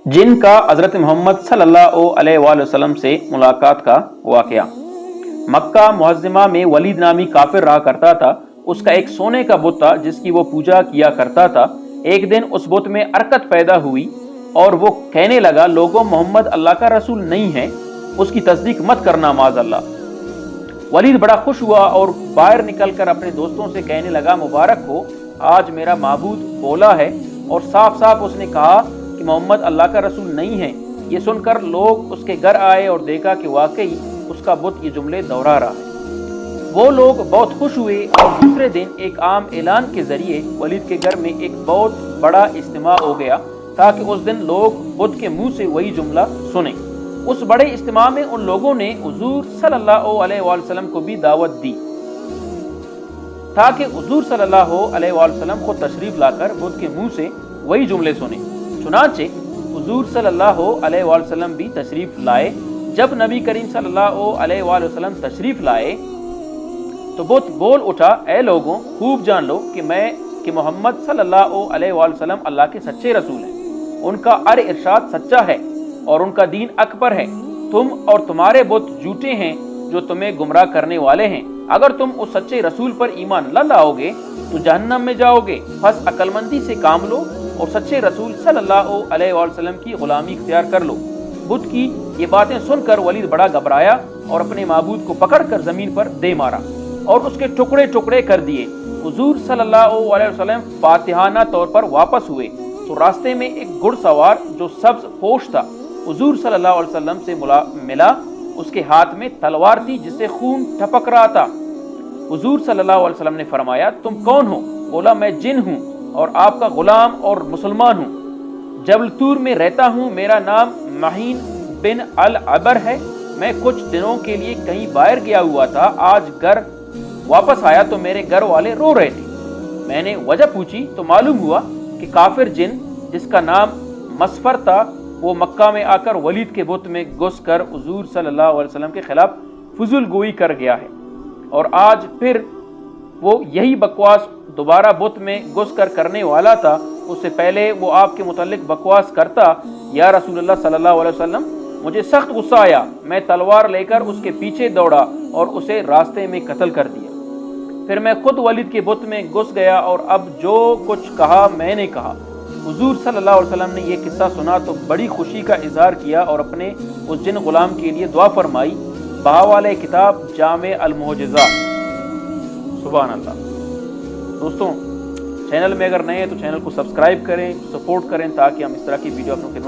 جن کا حضرت محمد صلی اللہ علیہ وآلہ وسلم سے ملاقات کا واقعہ۔ مکہ معظمہ میں ولید نامی کافر رہا کرتا تھا۔ اس کا ایک سونے کا بت تھا جس کی وہ پوجا کیا کرتا تھا۔ ایک دن اس بت میں حرکت پیدا ہوئی اور وہ کہنے لگا، لوگوں، محمد اللہ کا رسول نہیں ہے، اس کی تصدیق مت کرنا معاذ اللہ۔ ولید بڑا خوش ہوا اور باہر نکل کر اپنے دوستوں سے کہنے لگا، مبارک ہو، آج میرا معبود بولا ہے اور صاف صاف اس نے کہا کہ محمد اللہ کا رسول نہیں ہے۔ یہ سن کر لوگ اس کے گھر آئے اور دیکھا کہ واقعی اس کا بت یہ جملے دہرا رہا ہے۔ وہ لوگ بہت خوش ہوئے اور دوسرے دن ایک عام اعلان کے ذریعے ولید کے گھر میں ایک بہت بڑا اجتماع ہو گیا تاکہ اس دن لوگ بت کے منہ سے وہی جملہ سنیں۔ اس بڑے اجتماع میں ان لوگوں نے حضور صلی اللہ علیہ وآلہ وسلم کو بھی دعوت دی تاکہ حضور صلی اللہ علیہ وآلہ وسلم کو تشریف لا کر بت کے منہ سے وہی جملے سنیں۔ چنانچہ حضور صلی اللہ علیہ وآلہ وسلم بھی تشریف لائے۔ جب نبی کریم صلی اللہ علیہ وآلہ وسلم تشریف لائے تو بت بول اٹھا، اے لوگوں، خوب جان لو کہ محمد صلی اللہ علیہ وآلہ وسلم اللہ کے سچے رسول ہیں۔ ان کا ہر ارشاد سچا ہے اور ان کا دین اکبر ہے۔ تم اور تمہارے بت جھوٹے ہیں جو تمہیں گمراہ کرنے والے ہیں۔ اگر تم اس سچے رسول پر ایمان نہ لاؤ گے تو جہنم میں جاؤ گے۔ بس عقل مندی سے کام لو اور سچے رسول صلی اللہ علیہ وآلہ وسلم کی غلامی اختیار کر لو۔ بت کی یہ باتیں سن کر ولید بڑا گھبرایا اور اپنے معبود کو پکڑ کر زمین پر دے مارا اور اس کے ٹکڑے ٹکڑے کر دیے۔ حضور صلی اللہ علیہ وسلم فاتحانہ طور پر واپس ہوئے تو راستے میں ایک گھڑ سوار جو سبز پوش تھا حضور صلی اللہ علیہ وسلم سے ملا۔ اس کے ہاتھ میں تلوار تھی جس سے خون ٹپک رہا تھا۔ حضور صلی اللہ علیہ وسلم نے فرمایا، تم کون ہو؟ بولا، میں جن ہوں اور آپ کا غلام اور مسلمان ہوں۔ جبل طور میں رہتا ہوں۔ میرا نام معین بن العبر ہے۔ میں کچھ دنوں کے لیے کہیں باہر گیا ہوا تھا۔ آج گھر واپس آیا تو میرے گھر والے رو رہے تھے۔ میں نے وجہ پوچھی تو معلوم ہوا کہ کافر جن جس کا نام مسفر تھا وہ مکہ میں آ کر ولید کے بت میں گھس کر حضور صلی اللہ علیہ وسلم کے خلاف فضول گوئی کر گیا ہے، اور آج پھر وہ یہی بکواس دوبارہ بت میں گھس کر کرنے والا تھا۔ اس سے پہلے وہ آپ کے متعلق بکواس کرتا، یا رسول اللہ صلی اللہ علیہ وسلم، مجھے سخت غصہ آیا۔ میں تلوار لے کر اس کے پیچھے دوڑا اور اسے راستے میں قتل کر دیا۔ پھر میں خود ولید کے بت میں گھس گیا اور اب جو کچھ کہا میں نے کہا۔ حضور صلی اللہ علیہ وسلم نے یہ قصہ سنا تو بڑی خوشی کا اظہار کیا اور اپنے اس جن غلام کے لیے دعا فرمائی۔ بہاوالِ کتاب جامع المعجزات۔ سبحان اللہ۔ دوستوں، چینل میں اگر نئے ہیں تو چینل کو سبسکرائب کریں، سپورٹ کریں تاکہ ہم اس طرح کی ویڈیو اپنوں کے